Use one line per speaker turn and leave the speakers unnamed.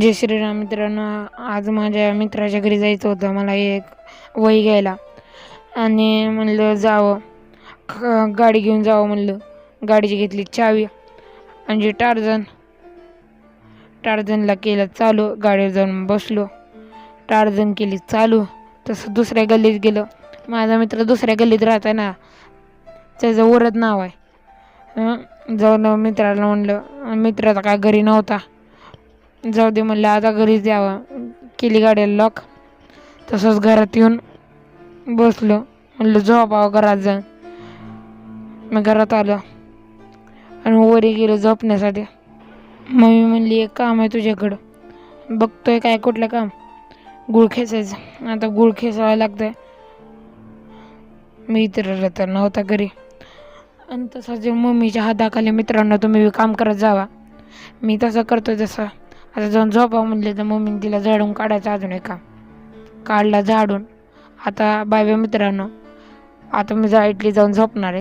जय श्रीराम मित्रांनो. आज माझ्या मित्राच्या घरी जायचं होतं मला एक वही घ्यायला आणि म्हणलं जावं गाडी घेऊन जावं म्हणलं. गाडीची घेतली चावी म्हणजे टार्झनला केलं चालू. गाडीवर जाऊन बसलो, टार्झन केली चालू. तसं दुसऱ्या गल्लीत गेलं. माझा मित्र दुसऱ्या गल्लीत राहत आहे ना, त्याचं ओरत नाव आहे. जाऊन मित्राला म्हणलं, मित्राचा काय घरी नव्हता. जाऊ दे म्हणलं, आता घरीच यावं. केली गाडीला लॉक. तसंच घरात येऊन बसलो. म्हणलं झोपावं घरात जाऊन. मग घरात आलो आणि वरी गेलो झोपण्यासाठी. मम्मी म्हणली एक काम आहे तुझ्याकडं. बघतोय काय कुठलं काम. गुळ खेचायचं. आता गुळ खेचावं लागतंय. मी तर नव्हता घरी आणि तसंच मम्मीच्या हाताखाली मित्रांनो तुम्ही काम करत जावा. मी तसं करतो. तसं आता जाऊन झोपा म्हणले तर मम्मीने तिला झाडून काढायचं. अजून एक काम काढला झाडून. आता बाय बाय मित्रांनो. आता मी इडली जाऊन झोपणार आहे.